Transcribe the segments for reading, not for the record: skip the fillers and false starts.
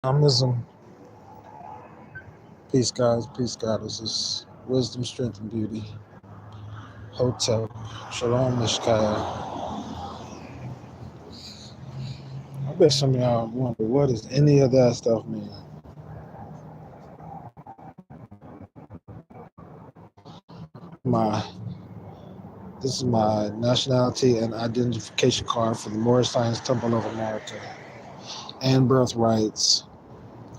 Amism, peace, guys, peace, goddesses, wisdom, strength, and beauty. Hotel, Shalom, Mishkaya. I bet some of y'all wonder what does any of that stuff mean. My This is my nationality and identification card for the Moorish Science Temple of America and birthrights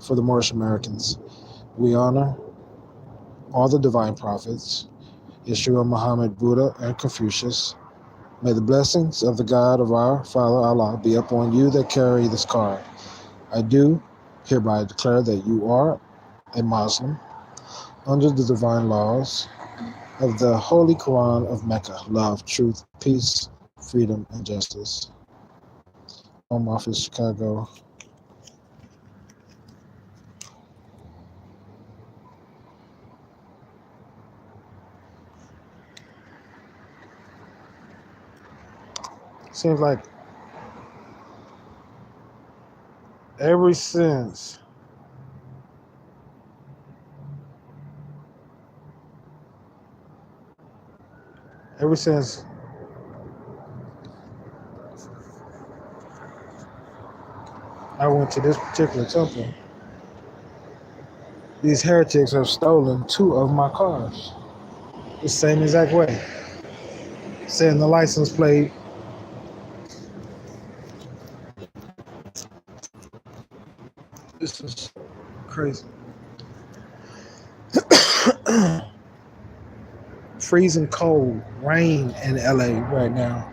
for the Moorish Americans. We honor all the divine prophets, Yeshua, Muhammad, Buddha, and Confucius. May the blessings of the God of our Father Allah be upon you that carry this card. I do hereby declare that you are a Muslim under the divine laws of the Holy Quran of Mecca, love, truth, peace, freedom, and justice. Home Office, Chicago. Seems like ever since ever since I went to this particular temple, these heretics have stolen 2 of my cars the same exact way, saying the license plate this is crazy. Freezing cold, rain in LA right now,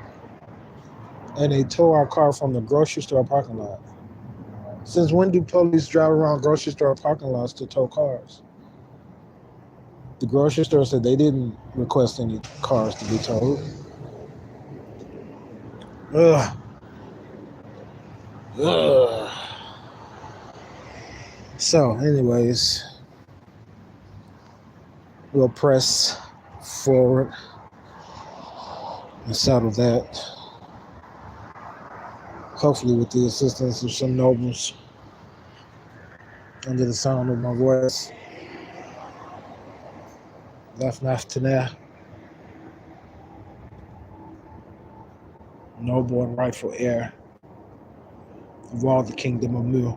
and they tore our car from the grocery store parking lot. Since when do police drive around grocery store parking lots to tow cars? The grocery store said they didn't request any cars to be towed. Ugh. Ugh. So, anyways, we'll press forward and settle that. Hopefully, with the assistance of some nobles under the sound of my voice. Nationality, noble and rightful heir of all the kingdom of Mu.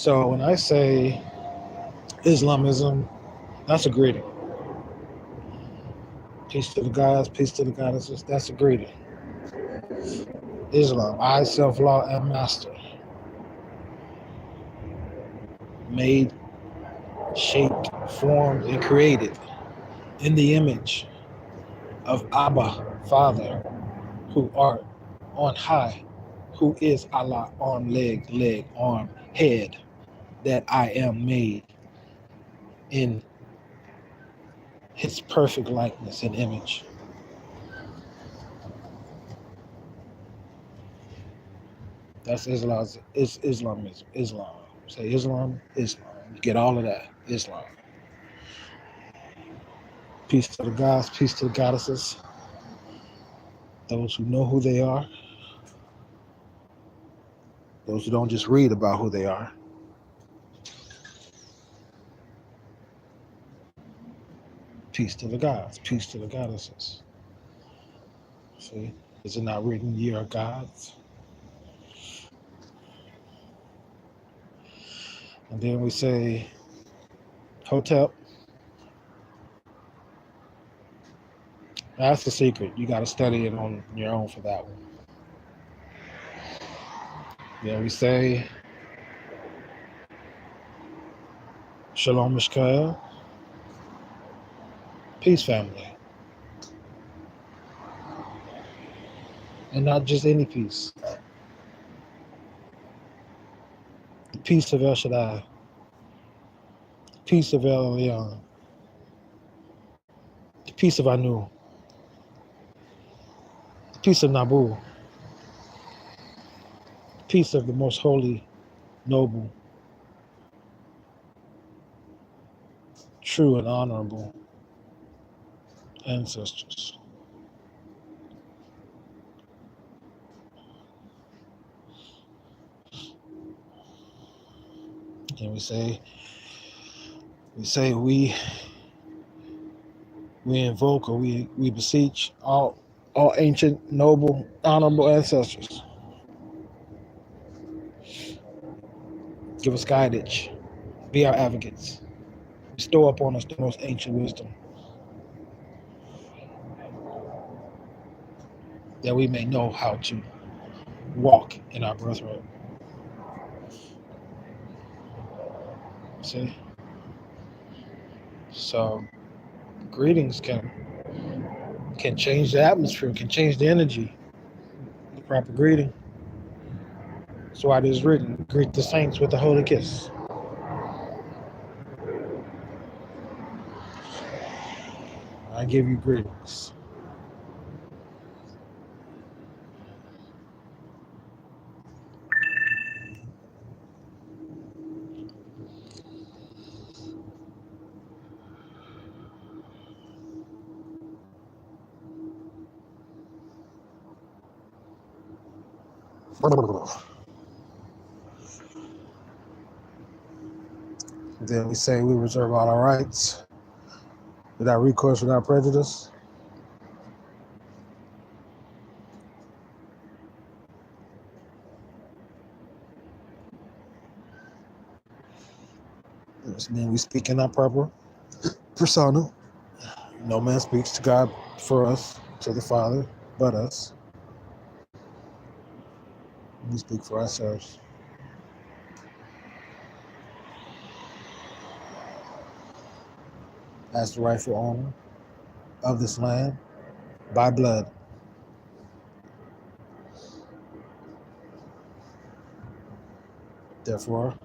So when I say Islamism, that's a greeting. Peace to the gods, peace to the goddesses, that's a greeting. Islam, I, self-law, and master. Made, shaped, formed, and created in the image of Abba, Father, who art on high, who is Allah, arm, leg, arm, head, that I am made in his perfect likeness and image. That's Islamism. Islam. Say Islam. You get all of that. Islam. Peace to the gods, peace to the goddesses. Those who know who they are. Those who don't just read about who they are. Peace to the gods, peace to the goddesses. See, is it not written, ye are gods? And then we say, Hotep. That's the secret. You got to study it on your own for that one. Then we say, Shalom Mishkael. Peace, family. And not just any peace. The peace of El Shaddai. The peace of El Elyon. The peace of Anu. The peace of Nabu. The peace of the most holy, noble, true, and honorable ancestors. And we invoke or we beseech all ancient, noble, honorable ancestors. Give us guidance. Be our advocates. Bestow upon us the most ancient wisdom, that we may know how to walk in our birthright. See? So greetings can change the atmosphere, can change the energy. The proper greeting. That's why it is written, greet the saints with a holy kiss. I give you greetings. Then we say we reserve all our rights without recourse, without prejudice. Then we speak in our proper persona. No man speaks to God for us, to the Father, but us. We speak for ourselves. As the rightful owner of this land by blood. Therefore,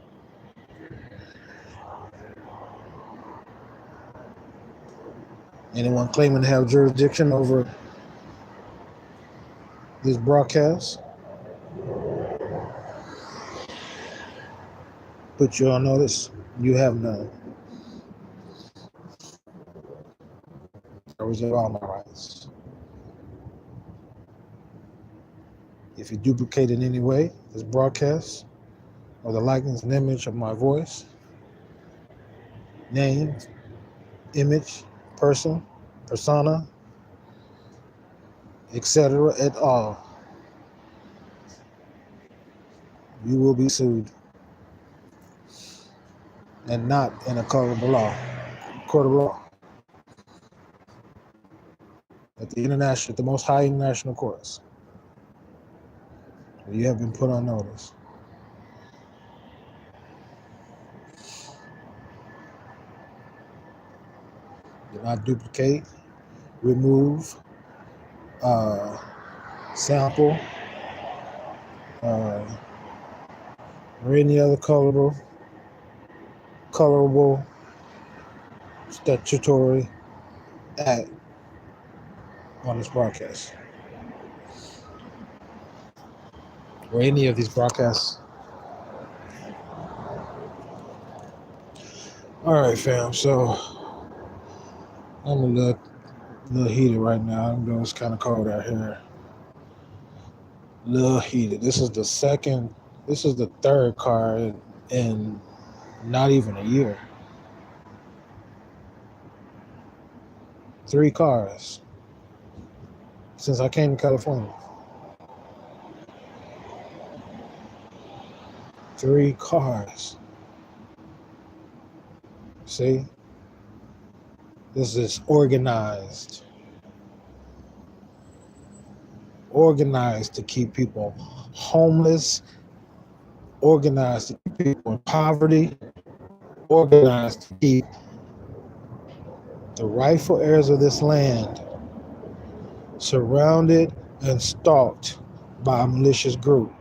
anyone claiming to have jurisdiction over this broadcast, put you on notice, you have none. I reserve all my rights. If you duplicate in any way this broadcast or the likeness and image of my voice, name, image, person, persona, etc. et al., you will be sued, and not in a court of law. At the most high international courts. You have been put on notice. Do not duplicate, remove, sample, or any other colorable, statutory act on this broadcast. Or any of these broadcasts. All right, fam. So I'm a little heated right now. I know it's kind of cold out here. A little heated. This is the third car in not even a year. 3 cars since I came to California. 3 cars. See? This is organized. Organized to keep people homeless. Organized to keep people in poverty. Organized to keep the rightful heirs of this land surrounded and stalked by a malicious group.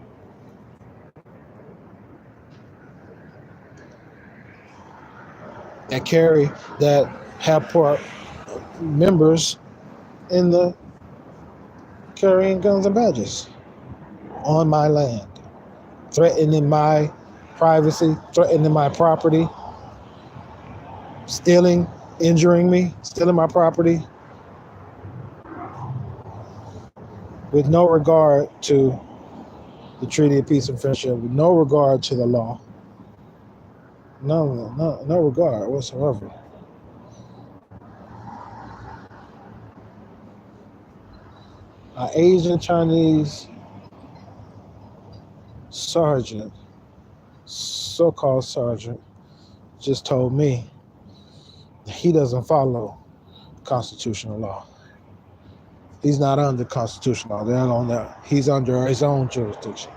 That have members in the carrying guns and badges on my land, threatening my privacy, threatening my property, stealing, injuring me, stealing my property, with no regard to the Treaty of Peace and Friendship, with no regard to the law, no regard whatsoever. An Asian Chinese sergeant, so-called sergeant, just told me he doesn't follow constitutional law. He's not under constitutional law. They're on there. He's under his own jurisdiction.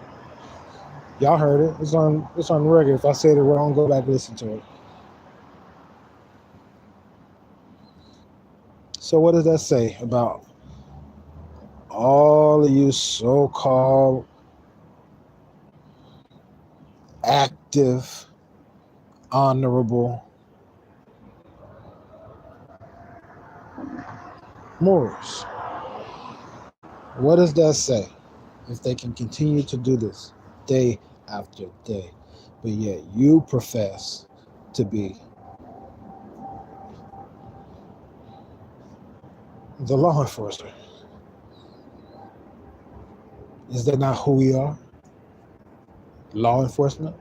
Y'all heard it. It's on the record. If I said it wrong, go back and listen to it. So what does that say about all of you so-called active, honorable Moorish? What does that say? If they can continue to do this day after day, but yet you profess to be the law enforcer. Is that not who we are? Law enforcement?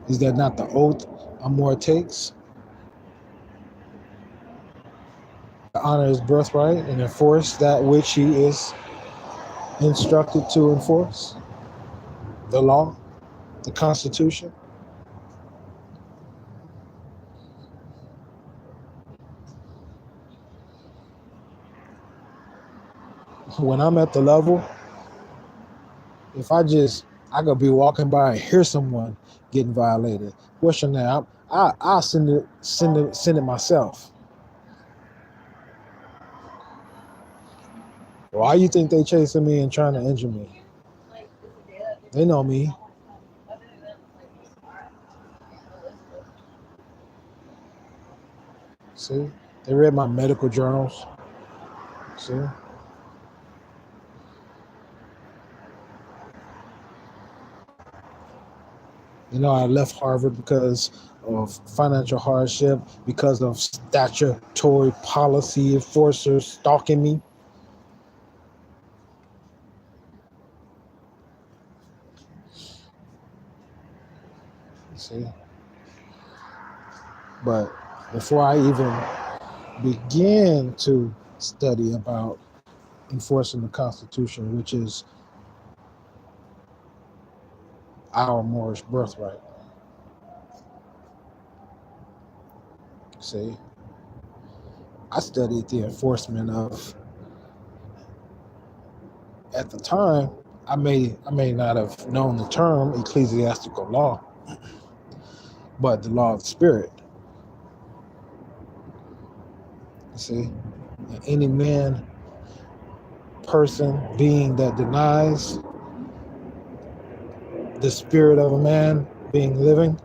Is that not the oath Amor takes? To honor his birthright and enforce that which he is instructed to enforce? The law? The Constitution? When I'm at the level, if I could be walking by and hear someone getting violated. What's your name? I'll send it myself. Why you think they chasing me and trying to injure me? They know me. See? They read my medical journals. See? You know, I left Harvard because of financial hardship, because of statutory policy enforcers stalking me. See? But before I even begin to study about enforcing the Constitution, which is our Moorish birthright, see, I studied the enforcement of, at the time, I may not have known the term ecclesiastical law, but the law of the spirit. You see, and any man, person, being that denies the spirit of a man being living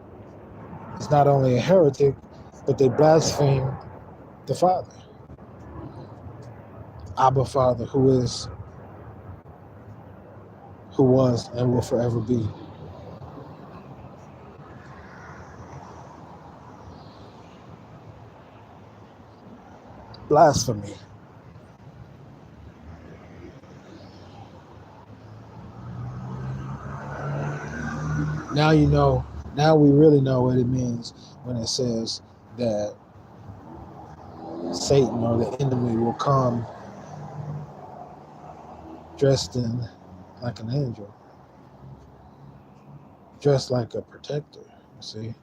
is not only a heretic, but they blaspheme the Father, Abba Father, who was, and will forever be. Blasphemy. Now you know, now we really know what it means when it says that Satan or the enemy will come dressed in like an angel, dressed like a protector, you see.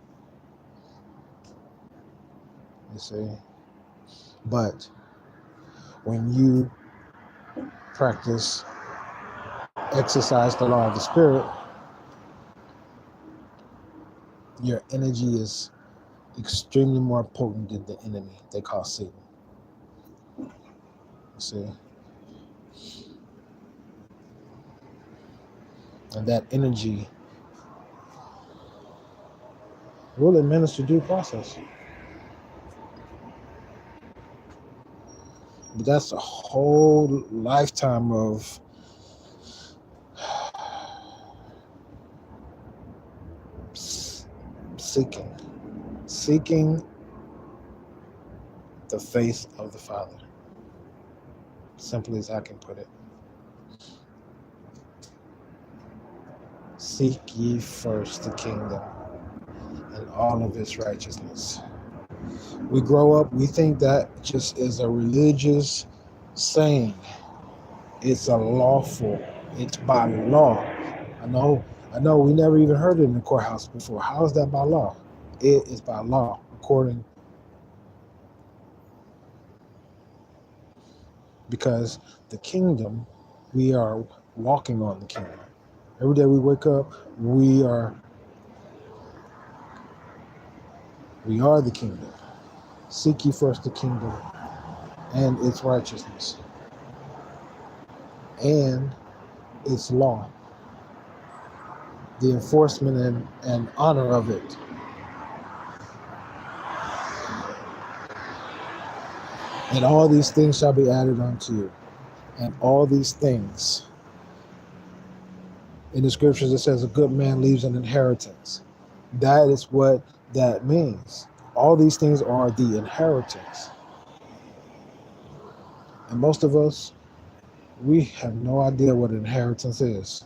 But when you exercise the law of the spirit, your energy is extremely more potent than the enemy they call Satan. You see? And that energy will administer due process. But that's a whole lifetime of seeking the face of the Father. Simply as I can put it. Seek ye first the kingdom and all of its righteousness. We grow up, we think that just is a religious saying. It's a lawful, it's by law. I know, I know we never even heard it in the courthouse before. How is that by law? It is by law, according, because the kingdom, we are walking on the kingdom. Every day we wake up, we are the kingdom. Seek ye first the kingdom and its righteousness and its law, the enforcement and honor of it. And all these things shall be added unto you. And all these things. In the scriptures it says a good man leaves an inheritance. That is what that means. All these things are the inheritance. And most of us, we have no idea what inheritance is.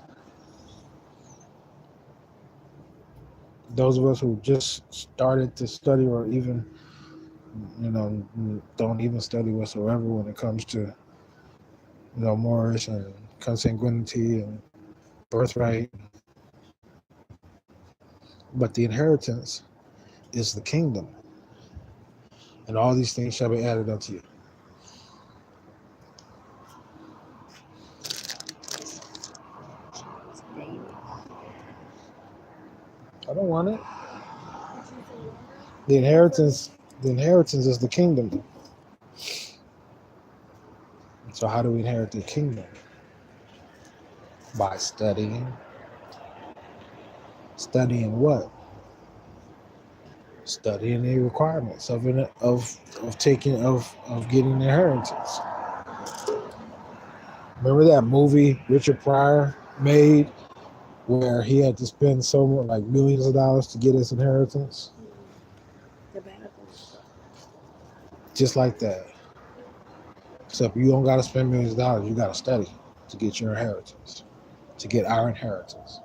Those of us who just started to study or even, don't even study whatsoever when it comes to, Moorish and consanguinity and birthright. But the inheritance is the kingdom. And all these things shall be added unto you. I don't want it. The inheritance is the kingdom. So how do we inherit the kingdom? By studying. Studying what? Studying the requirements of getting the inheritance. Remember that movie Richard Pryor made where he had to spend so much, like millions of dollars to get his inheritance? Just like that. Except you don't got to spend millions of dollars. You got to study to get your inheritance, to get our inheritance.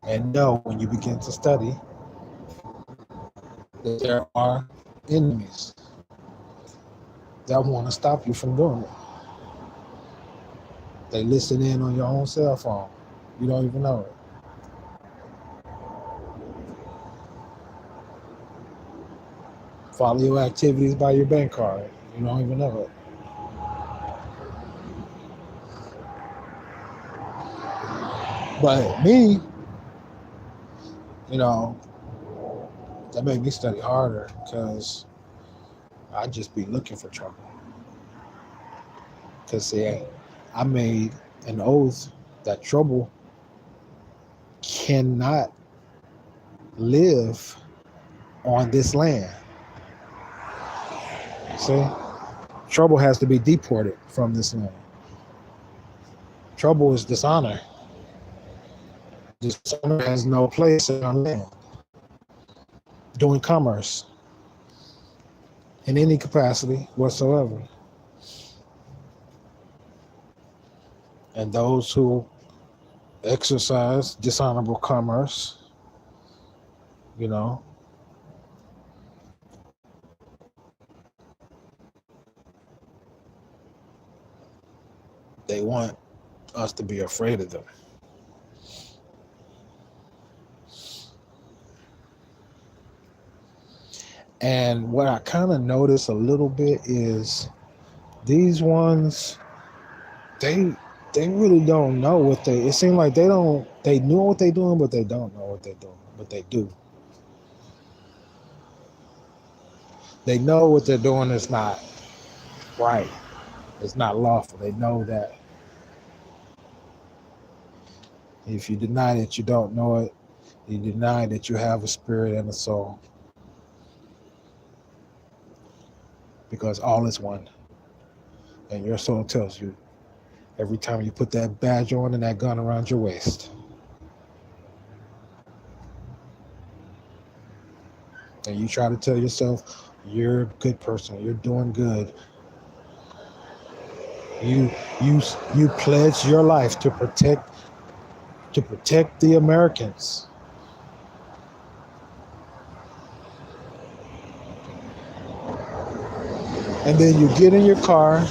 And know when you begin to study that there are enemies that want to stop you from doing it. They listen in on your own cell phone. You don't even know it. Follow your activities by your bank card. You don't even know it. But me, that made me study harder because I just be looking for trouble. Because see, I made an oath that trouble cannot live on this land. See? Trouble has to be deported from this land. Trouble is dishonor. Dishonor has no place in our land. Doing commerce in any capacity whatsoever. And those who exercise dishonorable commerce, they want us to be afraid of them. And what I kind of notice a little bit is these ones, they really don't know what it seems like they know what they're doing, but they don't know what they're doing, but they do. They know what they're doing is not right. It's not lawful. They know that. If you deny that you don't know it, you deny that you have a spirit and a soul. Because all is one. And your soul tells you every time you put that badge on and that gun around your waist. and you try to tell yourself you're a good person, you're doing good. You you pledge your life to protect the Americans. And then you get in your car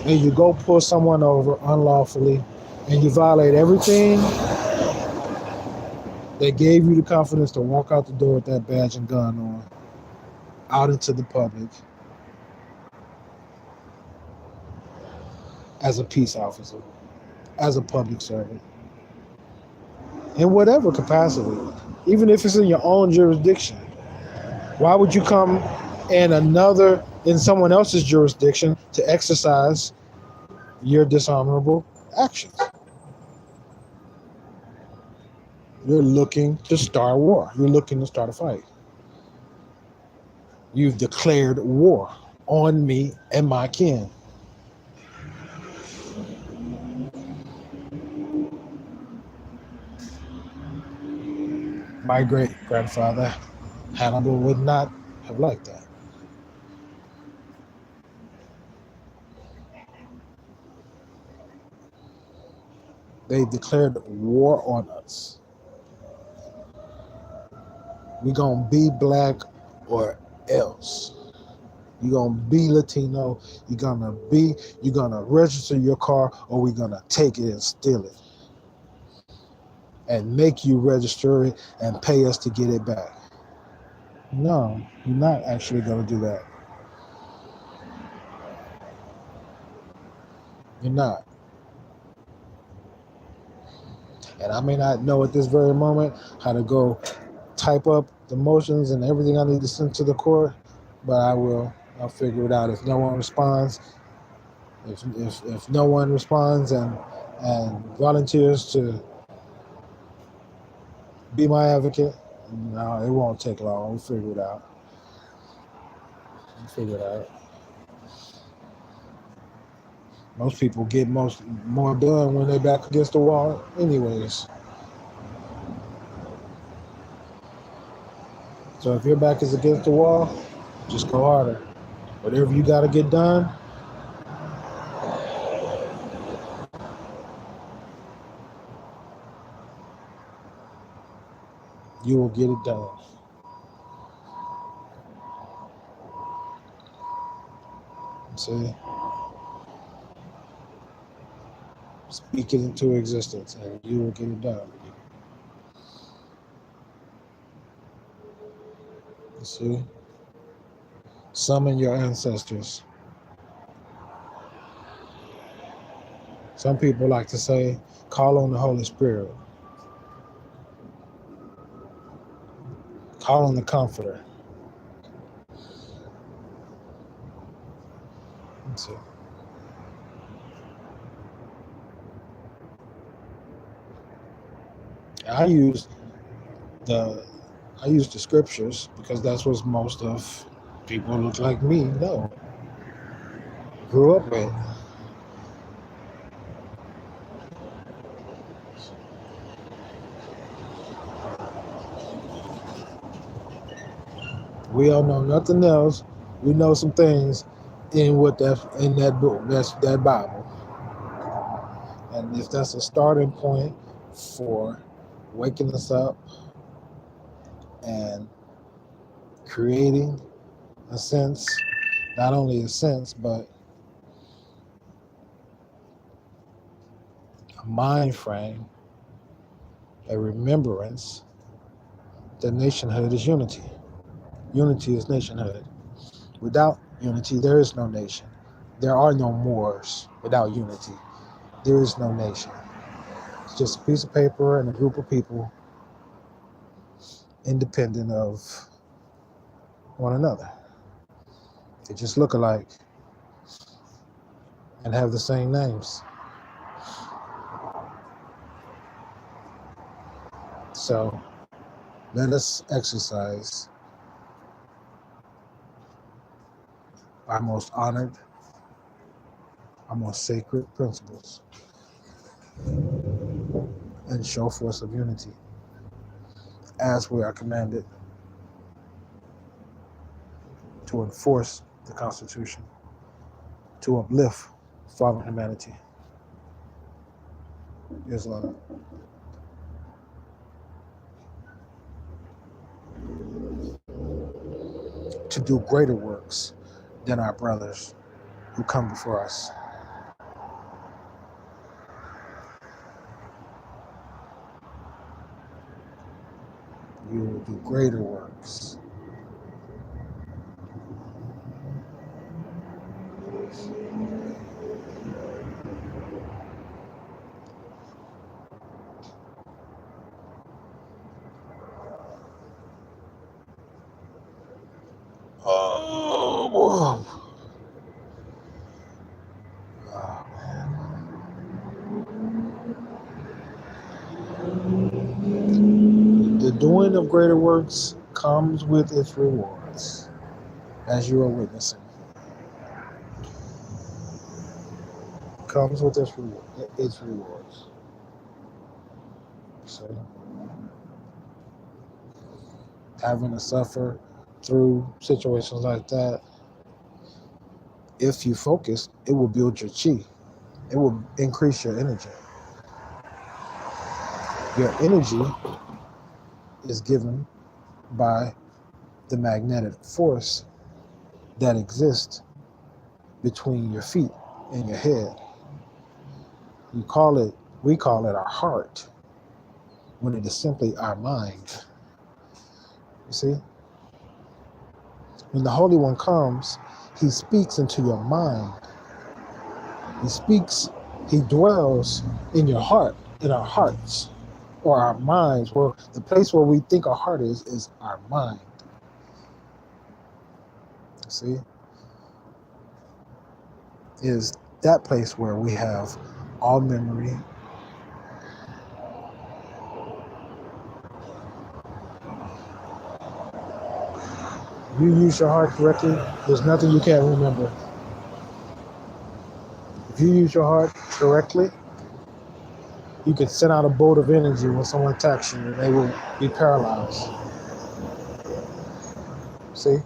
and you go pull someone over unlawfully and you violate everything that gave you the confidence to walk out the door with that badge and gun on, out into the public as a peace officer, as a public servant, in whatever capacity, even if it's in your own jurisdiction. Why would you come in someone else's jurisdiction to exercise your dishonorable actions? You're looking to start war. You're looking to start a fight. You've declared war on me and my kin. My great grandfather, Hannibal, would not have liked that. They declared war on us. We gonna be black or else. You're gonna be Latino. You're gonna register your car, or we're gonna take it and steal it and make you register it and pay us to get it back. No, you're not actually gonna do that. You're not. And I may not know at this very moment how to go type up the motions and everything I need to send to the court, but I will. I'll figure it out. If no one responds, if no one responds and volunteers to be my advocate, no, it won't take long. We'll figure it out. Most people get more done when they're back against the wall, anyways. So if your back is against the wall, just go harder. Whatever you got to get done, you will get it done. See? Speak it into existence and you will get it done. You see? Summon your ancestors. Some people like to say, call on the Holy Spirit. Call on the Comforter. Let's see. I use the scriptures because that's what most of people who look like me know. Grew up with. We don't know nothing else. We know some things in that book. That's that Bible. And if that's a starting point for waking us up and creating a sense, not only a sense, but a mind frame, a remembrance that nationhood is unity. Unity is nationhood. Without unity, there is no nation. There are no Moors without unity. There is no nation. It's just a piece of paper and a group of people independent of one another. They just look alike and have the same names. So let us exercise our most honored, our most sacred principles and show force of unity as we are commanded to enforce the Constitution, to uplift fallen humanity. Islam. To do greater works than our brothers who come before us. You will do greater works. Oh, the doing of greater works comes with its rewards, as you are witnessing. Comes with its rewards. So, having to suffer through situations like that, if you focus, it will build your chi. It will increase your energy. Your energy is given by the magnetic force that exists between your feet and your head. We call it our heart, when it is simply our mind. You see? When the Holy One comes, he speaks into your mind. He dwells in your heart, in our hearts, or our minds, where the place where we think our heart is our mind. You see? Is that place where we have all memory. If you use your heart correctly, there's nothing you can't remember. If you use your heart correctly, you can send out a bolt of energy when someone attacks you and they will be paralyzed. See?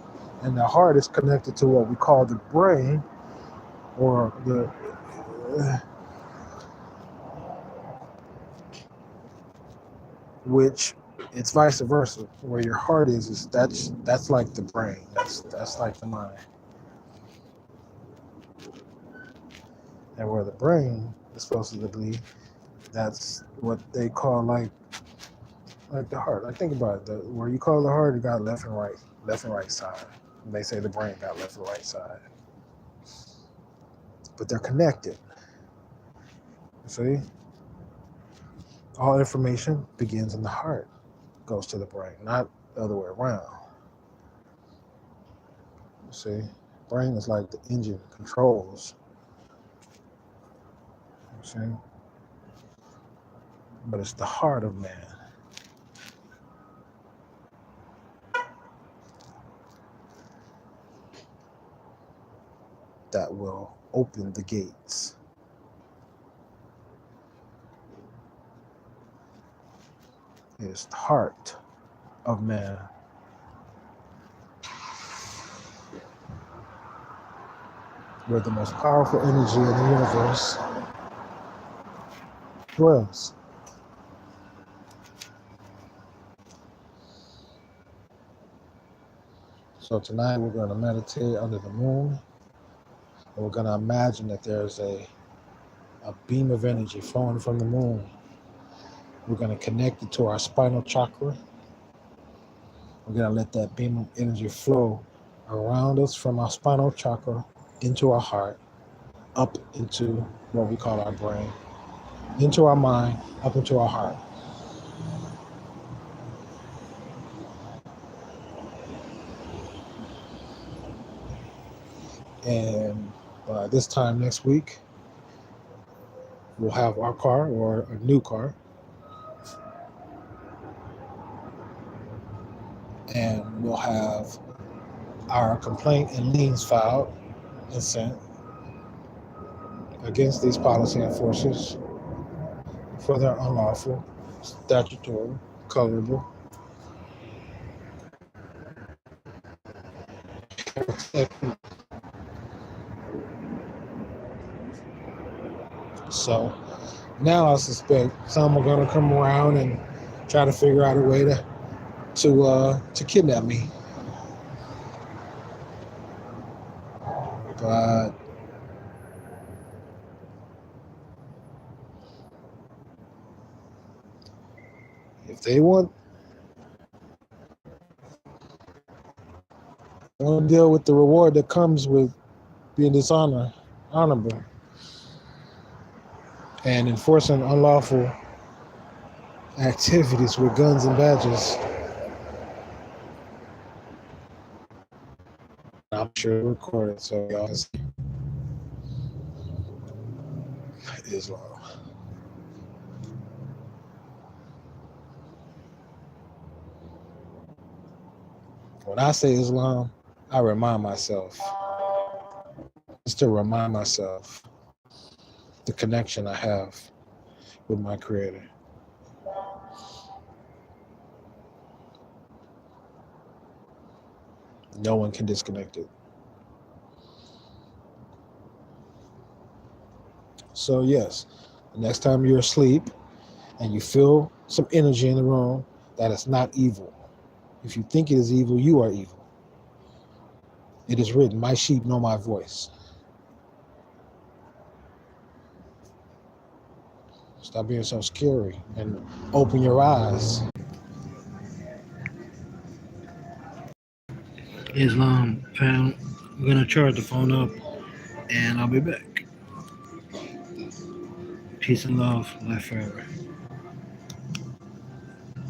And the heart is connected to what we call the brain, or which it's vice versa. Where your heart is that's like the brain. That's like the mind. And where the brain is supposed to be, that's what they call like the heart. Like, think about it. Where you call the heart, you got left and right side. And they say the brain got left and right side. But they're connected. See? All information begins in the heart, goes to the brain, not the other way around. See? Brain is like the engine, controls. See? But it's the heart of man that will open the gates. It is the heart of man where the most powerful energy in the universe dwells. So tonight we're going to meditate under the moon, and we're going to imagine that there's a beam of energy flowing from the moon. We're going to connect it to our spinal chakra. We're going to let that beam of energy flow around us from our spinal chakra into our heart, up into what we call our brain, into our mind, up into our heart. And by this time next week, we'll have our car, or a new car, and we'll have our complaint and liens filed and sent against these policy enforcers for their unlawful, statutory, colorable So now I suspect some are going to come around and try to figure out a way to kidnap me. But if they want to deal with the reward that comes with being honorable, and enforcing unlawful activities with guns and badges, I'm sure it's recorded, so y'all can see Islam. When I say Islam, I remind myself, just to remind myself the connection I have with my Creator. No one can disconnect it. So yes, the next time you're asleep and you feel some energy in the room, that is not evil. If you think it is evil, you are evil. It is written, my sheep know my voice. Stop being so scary and open your eyes. Islam found. I'm going to charge the phone up and I'll be back. Peace and love. Life forever.